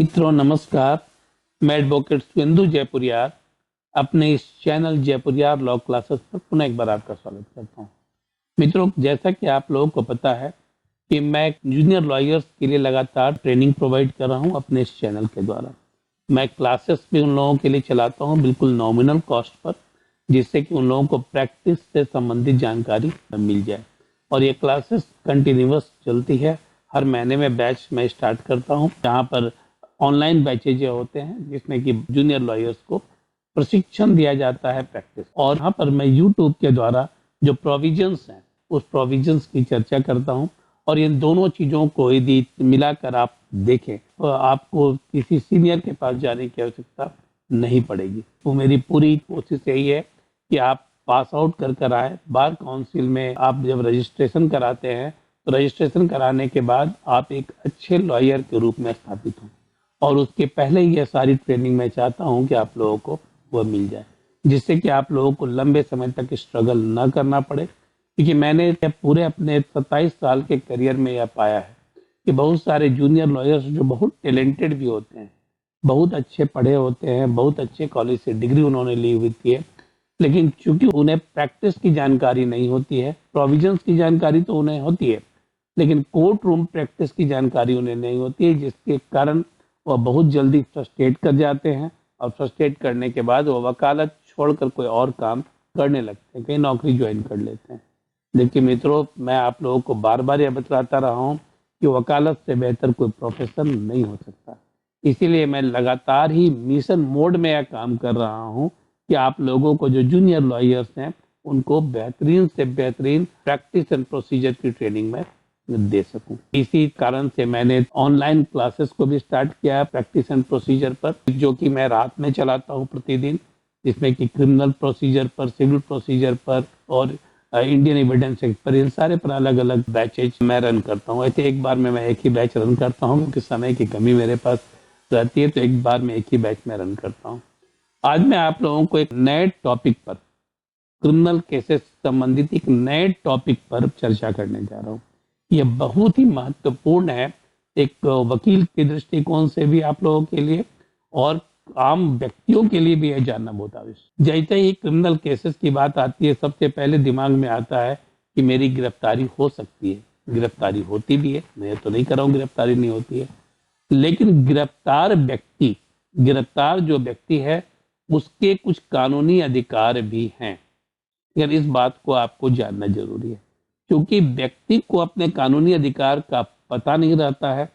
मित्रों नमस्कार। मैं एडवोकेट स्वेंदु जयपुरियार अपने इस चैनल जयपुरियार लॉ क्लासेस पर पुनः एक बार आपका स्वागत करता हूं। मित्रों, जैसा कि आप लोगों को पता है कि मैं जूनियर लॉयर्स के लिए लगातार ट्रेनिंग प्रोवाइड कर रहा हूं अपने इस चैनल के द्वारा। मैं क्लासेस भी उन लोगों के लिए चलाता हूं बिल्कुल नॉमिनल कॉस्ट पर, जिससे कि उन लोगों को प्रैक्टिस से संबंधित जानकारी मिल जाए। और ये क्लासेस कंटिन्यूअस चलती है। हर महीने में बैच मैं स्टार्ट करता हूं, जहां पर ऑनलाइन बैचेज होते हैं जिसमें कि जूनियर लॉयर्स को प्रशिक्षण दिया जाता है प्रैक्टिस। और यहाँ पर मैं यूट्यूब के द्वारा जो प्रोविजंस हैं उस प्रोविजंस की चर्चा करता हूँ। और इन दोनों चीज़ों को यदि मिलाकर आप देखें तो आपको किसी सीनियर के पास जाने की आवश्यकता नहीं पड़ेगी। तो मेरी पूरी कोशिश यही है कि आप पास आउट कर आए। बार काउंसिल में आप जब रजिस्ट्रेशन कराते हैं तो रजिस्ट्रेशन कराने के बाद आप एक अच्छे लॉयर के रूप में स्थापित हों। और उसके पहले ही ये सारी ट्रेनिंग मैं चाहता हूं कि आप लोगों को वह मिल जाए, जिससे कि आप लोगों को लंबे समय तक स्ट्रगल ना करना पड़े। क्योंकि मैंने पूरे अपने 27 साल के करियर में यह पाया है कि बहुत सारे जूनियर लॉयर्स जो बहुत टैलेंटेड भी होते हैं, बहुत अच्छे पढ़े होते हैं, बहुत अच्छे कॉलेज से डिग्री उन्होंने ली हुई है, लेकिन चूंकि उन्हें प्रैक्टिस की जानकारी नहीं होती है, प्रोविजंस की जानकारी तो उन्हें होती है लेकिन कोर्ट रूम प्रैक्टिस की जानकारी उन्हें नहीं होती है, जिसके कारण वह बहुत जल्दी फ्रस्ट्रेट कर जाते हैं। और फ्रस्ट्रेट करने के बाद वह वकालत छोड़कर कोई और काम करने लगते हैं, कहीं नौकरी ज्वाइन कर लेते हैं। लेकिन मित्रों, मैं आप लोगों को बार बार यह बतलाता रहा हूँ कि वकालत से बेहतर कोई प्रोफेशन नहीं हो सकता। इसीलिए मैं लगातार ही मिशन मोड में यह काम कर रहा हूँ कि आप लोगों को जो जूनियर लॉयर्स हैं उनको बेहतरीन से बेहतरीन प्रैक्टिस एंड प्रोसीजर की ट्रेनिंग में दे सकूं। इसी कारण से मैंने ऑनलाइन क्लासेस को भी स्टार्ट किया है प्रैक्टिस एंड प्रोसीजर पर, जो कि मैं रात में चलाता हूं प्रतिदिन, जिसमें कि क्रिमिनल प्रोसीजर पर, सिविल प्रोसीजर पर और इंडियन एविडेंस एक्ट पर, इन सारे पर अलग अलग बैचेज मैं रन करता हूं। ऐसे एक बार में मैं एक ही बैच रन करता हूं क्योंकि समय की कमी मेरे पास रहती है, तो एक बार में एक ही बैच में रन करता हूँ। आज मैं आप लोगों को एक नए टॉपिक पर, क्रिमिनल केसेस संबंधित एक नए टॉपिक पर चर्चा करने जा रहा हूँ। यह बहुत ही महत्वपूर्ण है, एक वकील के दृष्टिकोण से भी आप लोगों के लिए और आम व्यक्तियों के लिए भी यह जानना बहुत आवश्यक। जैसे ही क्रिमिनल केसेस की बात आती है, सबसे पहले दिमाग में आता है कि मेरी गिरफ्तारी हो सकती है। गिरफ्तारी होती भी है, मैं तो नहीं कर रहा हूँ गिरफ्तारी नहीं होती है, लेकिन गिरफ्तार जो व्यक्ति है उसके कुछ कानूनी अधिकार भी हैं। अगर इस बात को आपको जानना जरूरी है, क्योंकि व्यक्ति को अपने कानूनी अधिकार का पता नहीं रहता है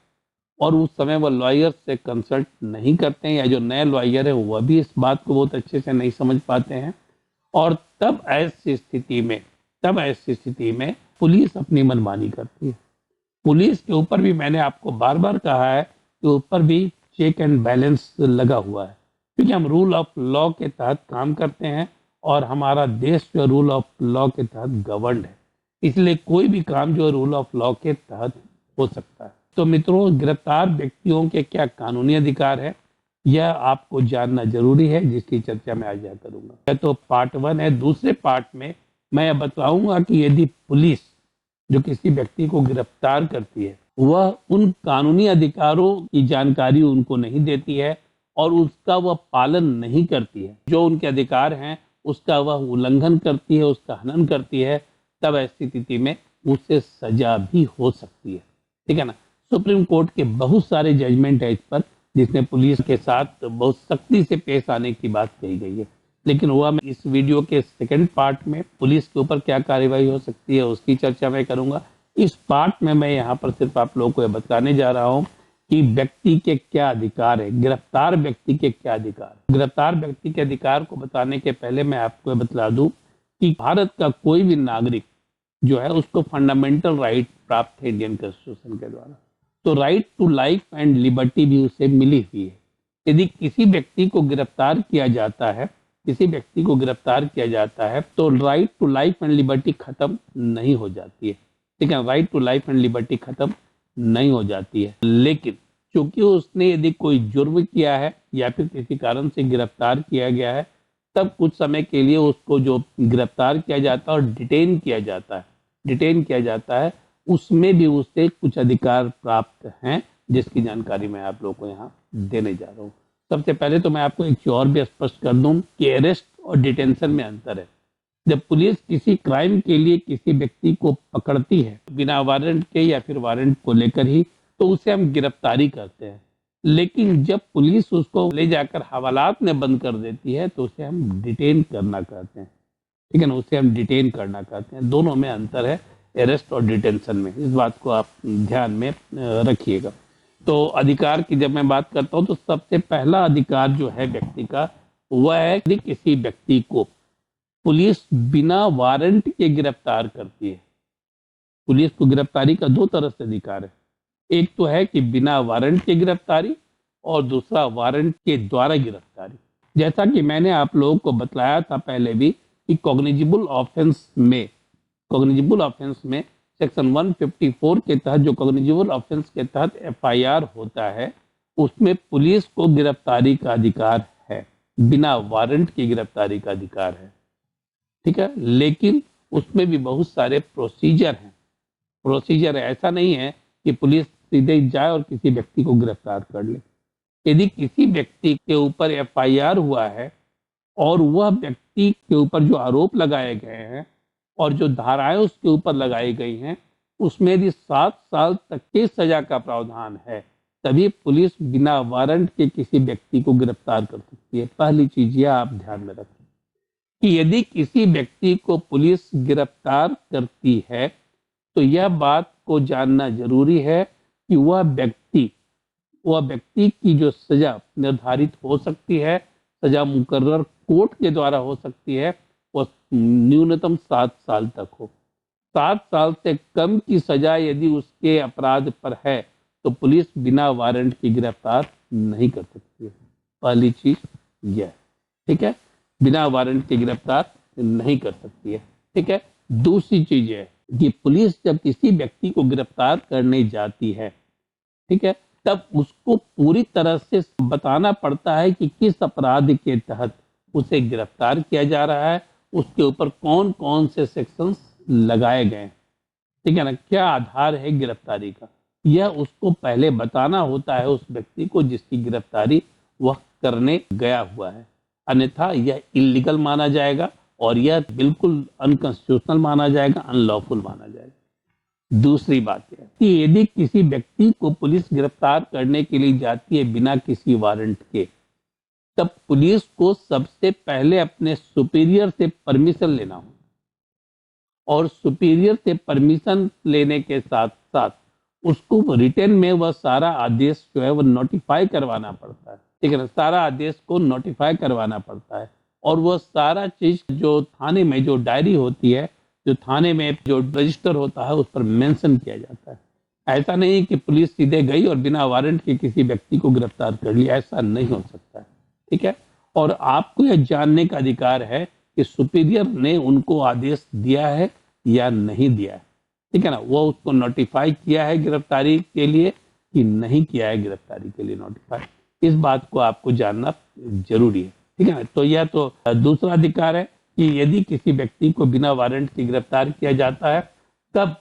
और उस समय वह लॉयर से कंसल्ट नहीं करते हैं, या जो नए लॉयर है वह भी इस बात को बहुत अच्छे से नहीं समझ पाते हैं। और तब ऐसी स्थिति में पुलिस अपनी मनमानी करती है। पुलिस के ऊपर भी मैंने आपको बार बार कहा है कि ऊपर भी चेक एंड बैलेंस लगा हुआ है, क्योंकि हम रूल ऑफ लॉ के तहत काम करते हैं और हमारा देश जो रूल ऑफ लॉ के तहत गवर्नड है, इसलिए कोई भी काम जो रूल ऑफ लॉ के तहत हो सकता है। तो मित्रों, गिरफ्तार व्यक्तियों के क्या कानूनी अधिकार है यह आपको जानना जरूरी है, जिसकी चर्चा मैं आज करूंगा। यह तो पार्ट 1 है। दूसरे पार्ट में मैं बताऊंगा कि यदि पुलिस जो किसी व्यक्ति को गिरफ्तार करती है वह उन कानूनी अधिकारों की जानकारी उनको नहीं देती है और उसका वह पालन नहीं करती है, जो उनके अधिकार हैं उसका वह उल्लंघन करती है, उसका हनन करती है, तब ऐसी स्थिति में उससे सजा भी हो सकती है। ठीक है ना। सुप्रीम कोर्ट के बहुत सारे जजमेंट है इस पर, जिसमें पुलिस के साथ बहुत सख्ती से पेश आने की बात कही गई है। लेकिन हुआ मैं इस वीडियो के सेकंड पार्ट में पुलिस के ऊपर क्या कार्यवाही हो सकती है उसकी चर्चा मैं करूंगा। इस पार्ट में मैं यहाँ पर सिर्फ आप लोगों को यह बताने जा रहा हूँ कि व्यक्ति के क्या अधिकार है, गिरफ्तार व्यक्ति के क्या अधिकार। गिरफ्तार व्यक्ति के अधिकार को बताने के पहले मैं आपको बता दूं कि भारत का कोई भी नागरिक जो है उसको फंडामेंटल राइट प्राप्त है इंडियन कॉन्स्टिट्यूशन के द्वारा। तो right to life and liberty भी उसे मिली हुई है। यदि किसी व्यक्ति को गिरफ्तार किया जाता है तो right to life and liberty खत्म नहीं हो जाती है। ठीक है, right to life and liberty खत्म नहीं हो जाती है, लेकिन क्योंकि उसने यदि कोई जुर्म किया है या फिर किसी कारण से गिरफ्तार किया गया है, तब कुछ समय के लिए उसको जो गिरफ्तार किया जाता है और डिटेन किया जाता है, उसमें भी उससे कुछ अधिकार प्राप्त हैं, जिसकी जानकारी मैं आप लोगों को यहाँ देने जा रहा हूँ। सबसे पहले तो मैं आपको एक चीज और भी स्पष्ट कर दूं कि अरेस्ट और डिटेंशन में अंतर है। जब पुलिस किसी क्राइम के लिए किसी व्यक्ति को पकड़ती है बिना वारंट के या फिर वारंट को लेकर ही, तो उसे हम गिरफ्तारी करते हैं। लेकिन जब पुलिस उसको ले जाकर हवालात में बंद कर देती है तो उसे हम डिटेन करना कहते हैं। ठीक है ना, उसे हम डिटेन करना कहते हैं। दोनों में अंतर है, अरेस्ट और डिटेंशन में। इस बात को आप ध्यान में रखिएगा। तो अधिकार की जब मैं बात करता हूं तो सबसे पहला अधिकार जो है व्यक्ति का, वह है कि किसी व्यक्ति को पुलिस बिना वारंट के गिरफ्तार करती है। पुलिस को गिरफ्तारी का दो तरह से अधिकार है। एक तो है कि बिना वारंट के गिरफ्तारी और दूसरा वारंट के द्वारा गिरफ्तारी। जैसा कि मैंने आप लोगों को बतलाया था पहले भी कि कॉग्निजिबल ऑफेंस में सेक्शन 154 के तहत, जो कॉग्निजिबल ऑफेंस के तहत एफआईआर होता है, उसमें पुलिस को गिरफ्तारी का अधिकार है, बिना वारंट की गिरफ्तारी का अधिकार है। ठीक है, लेकिन उसमें भी बहुत सारे प्रोसीजर है। ऐसा नहीं है कि पुलिस सीधे जाए और किसी व्यक्ति को गिरफ्तार कर ले। यदि किसी व्यक्ति के ऊपर एफआईआर हुआ है और वह व्यक्ति के ऊपर जो आरोप लगाए गए हैं और जो धाराएं उसके ऊपर लगाई गई हैं, उसमें यदि 7 साल तक की सजा का प्रावधान है, तभी पुलिस बिना वारंट के किसी व्यक्ति को गिरफ्तार कर सकती है। पहली चीज यह आप ध्यान में रखें कि यदि किसी व्यक्ति को पुलिस गिरफ्तार करती है तो यह बात को जानना जरूरी है कि वह व्यक्ति की जो सजा निर्धारित हो सकती है, सजा मुकर्रर कोर्ट के द्वारा हो सकती है, वह न्यूनतम 7 साल तक हो। 7 साल से कम की सजा यदि उसके अपराध पर है तो पुलिस बिना वारंट की गिरफ्तार नहीं कर सकती है। पहली चीज यह, ठीक है, बिना वारंट के गिरफ्तार नहीं कर सकती है। ठीक है, दूसरी चीज है कि पुलिस जब किसी व्यक्ति को गिरफ्तार करने जाती है, ठीक है, तब उसको पूरी तरह से बताना पड़ता है कि किस अपराध के तहत उसे गिरफ्तार किया जा रहा है, उसके ऊपर कौन कौन से सेक्शंस लगाए गए हैं। ठीक है ना, क्या आधार है गिरफ्तारी का, यह उसको पहले बताना होता है उस व्यक्ति को जिसकी गिरफ्तारी वह करने गया हुआ है। अन्यथा यह इलीगल माना जाएगा और यह बिल्कुल अनकॉन्स्टिट्यूशनल माना जाएगा, अनलॉफुल माना जाएगा। दूसरी बात है कि यदि किसी व्यक्ति को पुलिस गिरफ्तार करने के लिए जाती है बिना किसी वारंट के, तब पुलिस को सबसे पहले अपने सुपीरियर से परमिशन लेना हो और सुपीरियर से परमिशन लेने के साथ साथ उसको रिटर्न में वह सारा आदेश जो है वह नोटिफाई करवाना पड़ता है। ठीक है ना, सारा आदेश को नोटिफाई करवाना पड़ता है और वह सारा चीज जो थाने में जो डायरी होती है, जो थाने में जो रजिस्टर होता है, उस पर मेंशन किया जाता है। ऐसा नहीं कि पुलिस सीधे गई और बिना वारंट के किसी व्यक्ति को गिरफ्तार कर लिया, ऐसा नहीं हो सकता है। ठीक है, और आपको यह जानने का अधिकार है कि सुपीरियर ने उनको आदेश दिया है या नहीं दिया है। ठीक है ना, वो उसको नोटिफाई किया है गिरफ्तारी के लिए कि नहीं किया है गिरफ्तारी के लिए नोटिफाई, इस बात को आपको जानना जरूरी है। ठीक है ना, तो यह तो दूसरा अधिकार है कि यदि किसी व्यक्ति को बिना वारंट के गिरफ्तार किया जाता है तब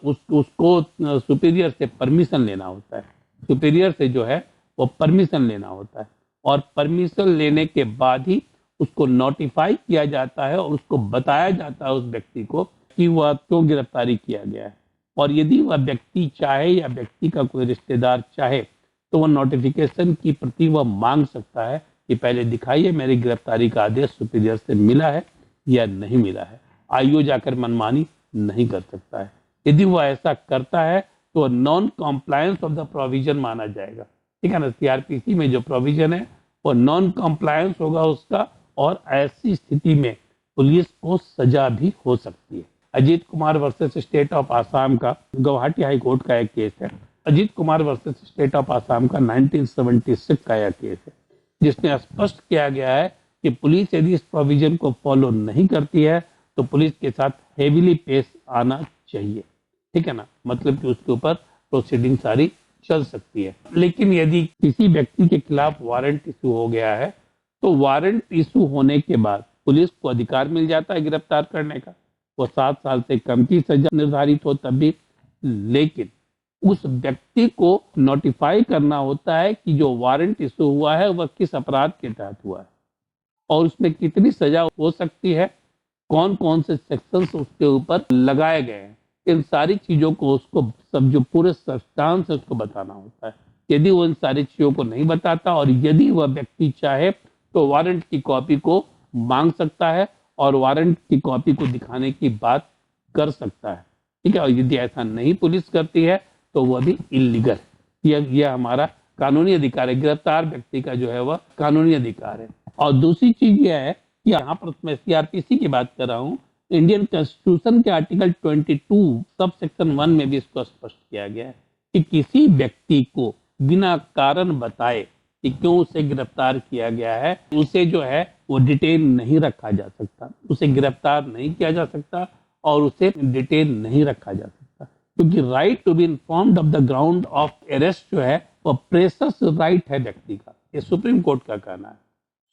उसको सुपीरियर से परमिशन लेना होता है। सुपीरियर से जो है वो परमिशन लेना होता है और परमिशन लेने के बाद ही उसको नोटिफाई किया जाता है और उसको बताया जाता है उस व्यक्ति को कि वह क्यों गिरफ्तारी किया गया है। और यदि वह व्यक्ति चाहे या व्यक्ति का कोई रिश्तेदार चाहे तो वह नोटिफिकेशन की प्रति वह मांग सकता है कि पहले दिखाइए मेरी गिरफ्तारी का आदेश सुपीरियर से मिला है या नहीं मिला है। आईओ जाकर मनमानी नहीं कर सकता है। यदि वह ऐसा करता है तो non compliance of the provision माना जाएगा। ठीक है ना, सीआरपीसी में जो प्रोविजन है वो नॉन कॉम्प्लायंस होगा उसका, और ऐसी स्थिति में पुलिस को सजा भी हो सकती है। Ajit Kumar versus state of Assam का गुवाहाटी हाई कोर्ट का एक केस है। Ajit Kumar versus state of Assam का 1976 का यह केस है, जिसमें स्पष्ट किया गया है कि पुलिस यदि इस प्रोविजन को फॉलो नहीं करती है तो पुलिस के साथ हेवीली पेश आना चाहिए। ठीक है ना, मतलब कि उसके ऊपर प्रोसीडिंग सारी चल सकती है। लेकिन यदि किसी व्यक्ति के खिलाफ वारंट इशू हो गया है तो वारंट इशू होने के बाद पुलिस को अधिकार मिल जाता है गिरफ्तार करने का, वो 7 साल से कम की सजा निर्धारित हो तब भी। लेकिन उस व्यक्ति को नोटिफाई करना होता है कि जो वारंट इशू हुआ है वह किस अपराध के तहत हुआ है और उसमें कितनी सजा हो सकती है, कौन कौन से सेक्शंस उसके ऊपर लगाए गए हैं। इन सारी चीजों को उसको सब जो पूरे सब्सटेंस है उसको बताना होता है। यदि वो इन सारी चीजों को नहीं बताता और यदि वह व्यक्ति चाहे तो वारंट की कॉपी को मांग सकता है और वारंट की कॉपी को दिखाने की बात कर सकता है। ठीक है, और यदि ऐसा नहीं पुलिस करती है तो वह भी इलीगल है। यह हमारा कानूनी अधिकार है, गिरफ्तार व्यक्ति का जो है वह कानूनी अधिकार है। और दूसरी चीज यह है कि यहाँ पर मैं सीआरपीसी की बात कर रहा हूँ, इंडियन कॉन्स्टिट्यूशन के आर्टिकल 22 सब सेक्शन 1 में भी इसको स्पष्ट किया गया है कि किसी व्यक्ति को बिना कारण बताए कि क्यों उसे गिरफ्तार किया गया है, उसे जो है वो डिटेन नहीं रखा जा सकता, उसे गिरफ्तार नहीं किया जा सकता और उसे डिटेन नहीं रखा जा सकता, क्योंकि right to be informed of the ground of arrest जो है वह प्रेशस राइट है व्यक्ति का। ये सुप्रीम कोर्ट का कहना है।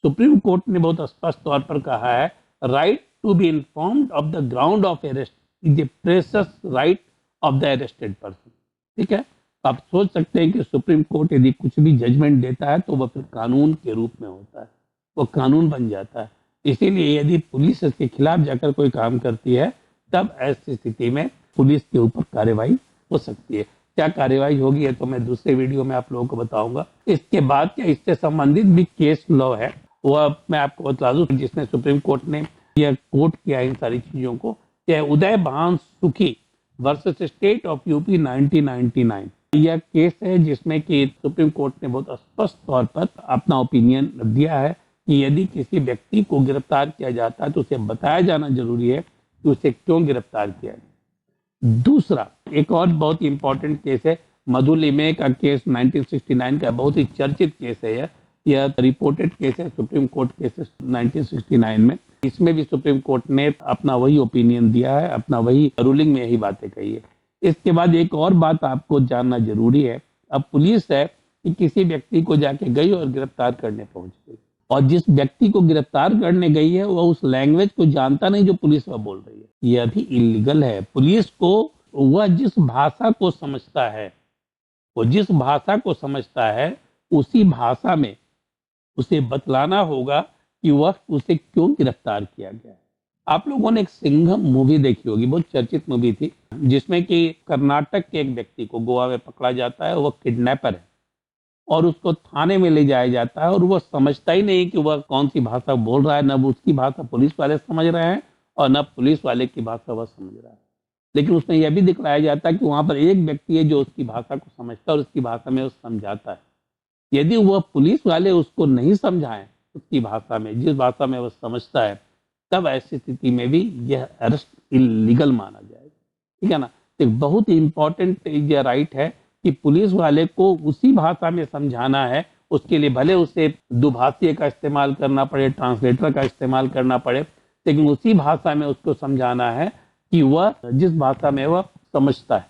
सुप्रीम कोर्ट ने बहुत स्पष्ट तौर पर कहा है, right to be informed of the ground of arrest is a precious right of the arrested person. ठीक है, आप सोच सकते हैं कि सुप्रीम कोर्ट यदि कुछ भी जजमेंट देता है तो वह फिर कानून के रूप में होता है, वो कानून बन जाता है। इसीलिए यदि पुलिस इसके खिलाफ जाकर कोई काम करती है तब ऐसी स्थिति में पुलिस के ऊपर कार्रवाई हो सकती है। क्या कार्रवाई होगी है तो मैं दूसरे वीडियो में आप लोगों को बताऊंगा। इसके बाद क्या इससे संबंधित भी केस लॉ है वह मैं आपको बता दूं, जिसने सुप्रीम कोर्ट ने यह कोर्ट किया इन सारी चीजों को। यह उदय भान सुखी वर्सेस स्टेट ऑफ यूपी 1999 यह केस है जिसमें कि सुप्रीम कोर्ट ने बहुत स्पष्ट तौर पर अपना ओपिनियन दिया है कि यदि किसी व्यक्ति को गिरफ्तार किया जाता है तो उसे बताया जाना जरूरी है कि उसे क्यों गिरफ्तार किया गया। दूसरा एक और बहुत ही इंपॉर्टेंट केस है, मधु लिमे का केस 1969 का बहुत ही चर्चित केस है। यह रिपोर्टेड केस है, सुप्रीम कोर्ट केस 1969 में। इसमें भी सुप्रीम कोर्ट ने अपना वही ओपिनियन दिया है, अपना वही रूलिंग में यही बातें कही है। इसके बाद एक और बात आपको जानना जरूरी है, अब पुलिस है कि किसी व्यक्ति को जाके गई और गिरफ्तार करने पहुंच गई और जिस व्यक्ति को गिरफ्तार करने गई है वह उस लैंग्वेज को जानता नहीं जो पुलिस वह बोल रही है। यह भी इलीगल है। पुलिस को वह जिस भाषा को समझता है, वो जिस भाषा को समझता है उसी भाषा में उसे बतलाना होगा कि वह उसे क्यों गिरफ्तार किया गया है। आप लोगों ने एक सिंघम मूवी देखी होगी, बहुत चर्चित मूवी थी, जिसमें कि कर्नाटक के एक व्यक्ति को गोवा में पकड़ा जाता है, वह किडनैपर है और उसको थाने में ले जाया जाता है और वह समझता ही नहीं कि वह कौन सी भाषा बोल रहा है, न उसकी भाषा पुलिस वाले समझ रहे हैं और न पुलिस वाले की भाषा वह समझ रहा है। लेकिन उसमें यह भी दिखलाया जाता है कि वहां पर एक व्यक्ति है जो उसकी भाषा को समझता है और उसकी भाषा में वो समझाता है। यदि वह पुलिस वाले उसको नहीं समझाएं उसकी भाषा में, जिस भाषा में वह समझता है, तब ऐसी स्थिति में भी यह अरेस्ट इलीगल माना जाएगा। ठीक है ना। तो बहुत इंपॉर्टेंट यह राइट है कि पुलिस वाले को उसी भाषा में समझाना है। उसके लिए भले उसे दुभाषीय का इस्तेमाल करना पड़े, ट्रांसलेटर का इस्तेमाल करना पड़े, लेकिन उसी भाषा में उसको समझाना है कि वह जिस भाषा में वह समझता है।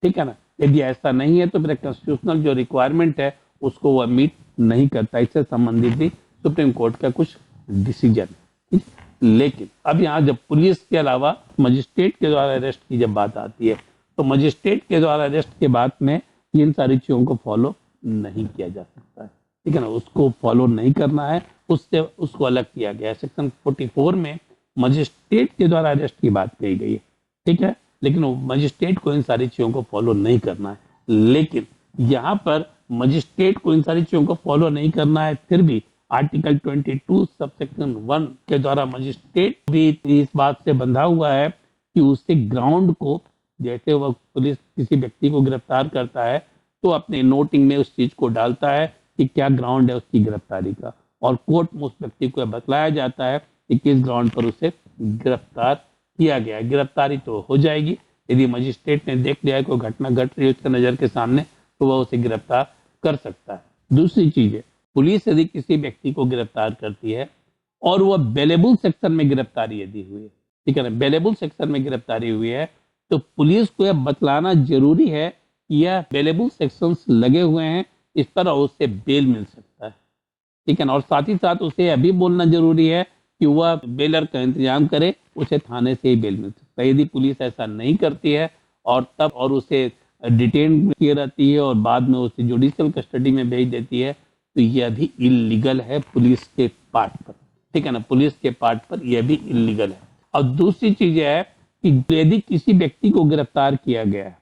ठीक है ना। यदि ऐसा नहीं है तो फिर कॉन्स्टिट्यूशनल जो रिक्वायरमेंट है उसको वह मीट नहीं करता। इससे संबंधित भी सुप्रीम कोर्ट का कुछ डिसीजन है। लेकिन अब यहाँ जब पुलिस के अलावा मजिस्ट्रेट के द्वारा अरेस्ट की जब बात आती है तो मजिस्ट्रेट के द्वारा अरेस्ट के बाद में इन सारी चीजों को फॉलो नहीं किया जा सकता है। ठीक है ना, उसको फॉलो नहीं करना है, उससे उसको अलग किया गया है। सेक्शन 44 में मजिस्ट्रेट के द्वारा अरेस्ट की बात कही गई है। ठीक है, लेकिन मजिस्ट्रेट को इन सारी चीजों को फॉलो नहीं करना है। लेकिन यहाँ पर मजिस्ट्रेट को इन सारी चीजों को फॉलो नहीं करना है, फिर भी आर्टिकल 22 सबसेक्शन 1 के द्वारा मजिस्ट्रेट भी इस बात से बंधा हुआ है कि उसके ग्राउंड को, जैसे वह पुलिस किसी व्यक्ति को गिरफ्तार करता है तो अपने नोटिंग में उस चीज को डालता है कि क्या ग्राउंड है उसकी गिरफ्तारी का, और कोर्ट में उस व्यक्ति को बतलाया जाता है कि किस ग्राउंड पर उसे गिरफ्तार किया गया। गिरफ्तारी तो हो जाएगी यदि मजिस्ट्रेट ने देख लिया है कोई घटना घट रही है उसके नजर के सामने, तो वह उसे गिरफ्तार कर सकता है। दूसरी चीज है, पुलिस यदि किसी व्यक्ति को गिरफ्तार करती है और वह बेलेबल सेक्शन में गिरफ्तारी यदि हुई है, ठीक है ना, बेलेबल सेक्शन में गिरफ्तारी हुई है, तो पुलिस को यह बतलाना जरूरी है कि यह बेलेबल सेक्शंस लगे हुए हैं इस पर और उससे बेल मिल सकता है। ठीक है ना, और साथ ही साथ उसे यह भी बोलना जरूरी है कि वह बेलर का इंतजाम करे, उसे थाने से ही बेल मिल सकता है। यदि पुलिस ऐसा नहीं करती है और तब और उसे डिटेन किए रहती है और बाद में उसे जुडिशियल कस्टडी में भेज देती है, तो यह भी इलीगल है पुलिस के पार्ट पर। ठीक है ना, पुलिस के पार्ट पर यह भी इलीगल है। और दूसरी चीज है कि यदि किसी व्यक्ति को गिरफ्तार किया गया है,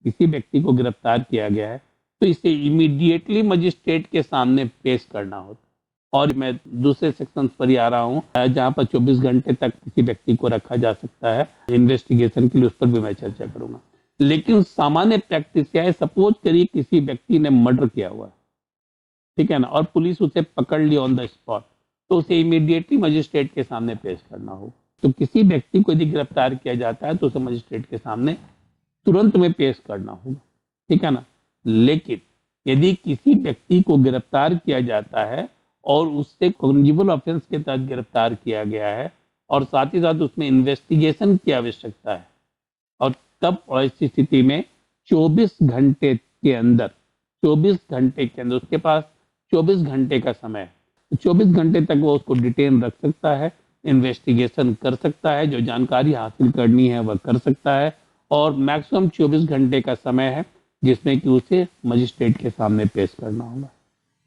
किसी व्यक्ति को गिरफ्तार किया गया है, तो इसे इमीडिएटली मजिस्ट्रेट के सामने पेश करना होता है। और मैं दूसरे सेक्शन पर ही आ रहा हूँ जहाँ पर 24 घंटे तक किसी व्यक्ति को रखा जा सकता है इन्वेस्टिगेशन के लिए, उस पर भी मैं चर्चा करूंगा। लेकिन सामान्य प्रैक्टिस क्या है, सपोज करिए किसी व्यक्ति ने मर्डर किया हुआ है, ठीक है ना, और पुलिस उसे पकड़ ली ऑन द स्पॉट, तो उसे इमीडिएटली मजिस्ट्रेट के सामने पेश करना हो। तो किसी व्यक्ति को यदि गिरफ्तार किया जाता है तो उसे मजिस्ट्रेट के सामने तुरंत में पेश करना होगा, ठीक है ना। लेकिन यदि किसी व्यक्ति को गिरफ्तार किया जाता है और उससे कॉग्निजेबल ऑफेंस के तहत गिरफ्तार किया गया है और साथ ही साथ उसमें इन्वेस्टिगेशन की आवश्यकता है, और तब ऐसी स्थिति में 24 घंटे के अंदर 24 घंटे के अंदर उसके पास 24 घंटे का समय है, 24 घंटे तक वो उसको डिटेन रख सकता है, इन्वेस्टिगेशन कर सकता है, जो जानकारी हासिल करनी है वह कर सकता है, और मैक्सिमम 24 घंटे का समय है जिसमें कि उसे मजिस्ट्रेट के सामने पेश करना होगा।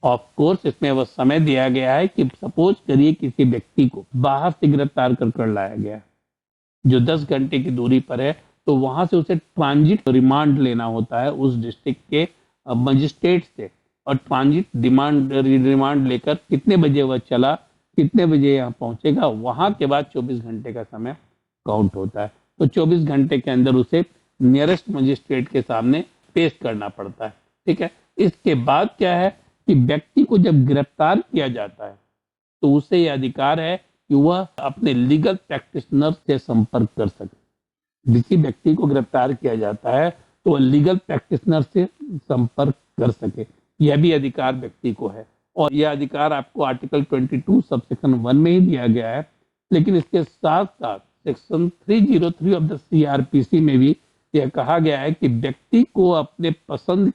ऑफ कोर्स इसमें वह समय दिया गया है कि सपोज करिए किसी व्यक्ति को बाहर से गिरफ्तार कर लाया गया जो 10 घंटे की दूरी पर है, तो वहां से उसे ट्रांजिट रिमांड लेना होता है उस डिस्ट्रिक्ट के मजिस्ट्रेट से, और ट्रांजिट रिमांड लेकर कितने बजे वह चला, कितने बजे यहाँ पहुंचेगा, वहां के बाद 24 घंटे का समय काउंट होता है। तो 24 घंटे के अंदर उसे नियरेस्ट मजिस्ट्रेट के सामने पेश करना पड़ता है, ठीक है। इसके बाद क्या है कि व्यक्ति को जब गिरफ्तार किया जाता है तो उसे यह अधिकार है कि वह अपने लीगल प्रैक्टिशनर से संपर्क कर सके। किसी व्यक्ति को गिरफ्तार किया जाता है तो वह लीगल प्रैक्टिशनर से संपर्क कर सके, यह भी अधिकार व्यक्ति को है। और यह अधिकार आपको आर्टिकल 22 सबसेक्शन 1 में ही दिया गया है। लेकिन इसके साथ साथ सेक्शन 303 ऑफ द CRPC में भी यह कहा गया है कि व्यक्ति को अपने पसंद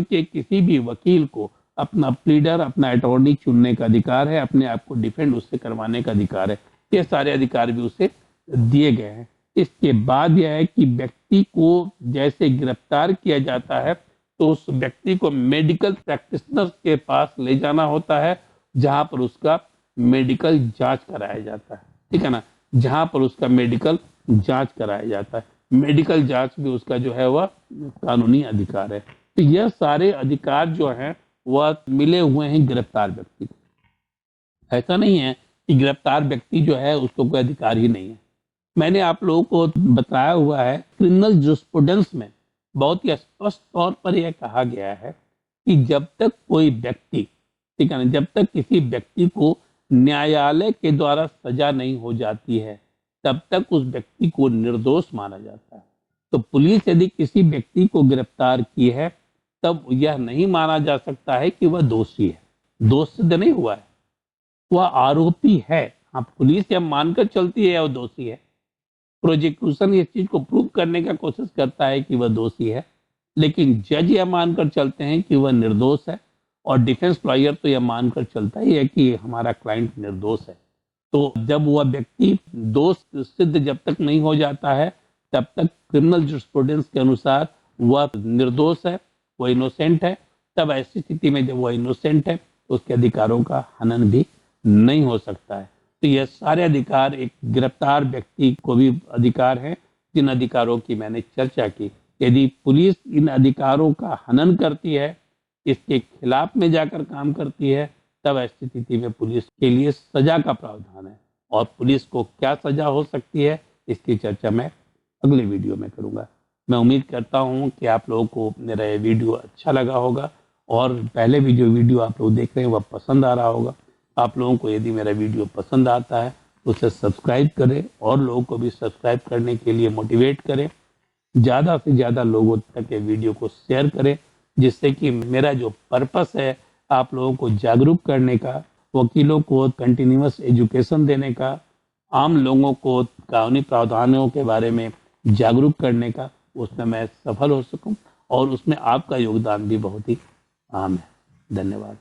के किसी भी वकील को अपना प्लीडर, अपना अटॉर्नी चुनने का अधिकार है, अपने आप को डिफेंड उससे करवाने का अधिकार है। ये सारे अधिकार भी उसे दिए गए हैं। इसके बाद यह है कि व्यक्ति को जैसे गिरफ्तार किया जाता है तो उस व्यक्ति को मेडिकल प्रैक्टिशनर के पास ले जाना होता है, जहां पर उसका मेडिकल जांच कराया जाता है, ठीक है ना, जहां पर उसका मेडिकल जांच कराया जाता है। मेडिकल जांच भी उसका जो है वह कानूनी अधिकार है। तो यह सारे अधिकार जो हैं वह मिले हुए हैं गिरफ्तार व्यक्ति को। ऐसा नहीं है कि गिरफ्तार व्यक्ति जो है उसको कोई अधिकार ही नहीं है। मैंने आप लोगों को बताया हुआ है, क्रिमिनल जूरिस्प्रूडेंस में बहुत ही स्पष्ट तौर पर यह कहा गया है कि जब तक कोई व्यक्ति, ठीक है ना, जब तक किसी व्यक्ति को न्यायालय के द्वारा सजा नहीं हो जाती है तब तक उस व्यक्ति को निर्दोष माना जाता है। तो पुलिस यदि किसी व्यक्ति को गिरफ्तार की है तब यह नहीं माना जा सकता है कि वह दोषी है, दोष सिद्ध नहीं हुआ है, वह आरोपी है। हाँ, पुलिस यह मानकर चलती है वह दोषी है, प्रोसिक्यूशन इस चीज को प्रूव करने का कोशिश करता है कि वह दोषी है, लेकिन जज यह मानकर चलते हैं कि वह निर्दोष है, और डिफेंस लॉयर तो यह मानकर चलता ही है कि हमारा क्लाइंट निर्दोष है। तो जब वह व्यक्ति दोष सिद्ध जब तक नहीं हो जाता है तब तक क्रिमिनल जूरिस्प्रूडेंस के अनुसार वह निर्दोष है, वह इनोसेंट है। तब ऐसी स्थिति में जब वह इनोसेंट है तो उसके अधिकारों का हनन भी नहीं हो सकता है। तो यह सारे अधिकार एक गिरफ्तार व्यक्ति को भी अधिकार हैं, जिन अधिकारों की मैंने चर्चा की। यदि पुलिस इन अधिकारों का हनन करती है, इसके खिलाफ में जाकर काम करती है, तब ऐसी स्थिति में पुलिस के लिए सजा का प्रावधान है। और पुलिस को क्या सजा हो सकती है इसकी चर्चा मैं अगले वीडियो में करूंगा। मैं उम्मीद करता हूं कि आप लोगों को मेरा ये वीडियो अच्छा लगा होगा, और पहले भी जो वीडियो आप लोग देख रहे हैं वह पसंद आ रहा होगा। आप लोगों को यदि मेरा वीडियो पसंद आता है तो उसे सब्सक्राइब करें, और लोगों को भी सब्सक्राइब करने के लिए मोटिवेट करें। ज़्यादा से ज़्यादा लोगों तक ये वीडियो को शेयर करें, जिससे कि मेरा जो पर्पस है आप लोगों को जागरूक करने का, वकीलों को कंटिन्यूअस एजुकेशन देने का, आम लोगों को कानूनी प्रावधानों के बारे में जागरूक करने का, उसमें मैं सफल हो सकूं, और उसमें आपका योगदान भी बहुत ही अहम है। धन्यवाद।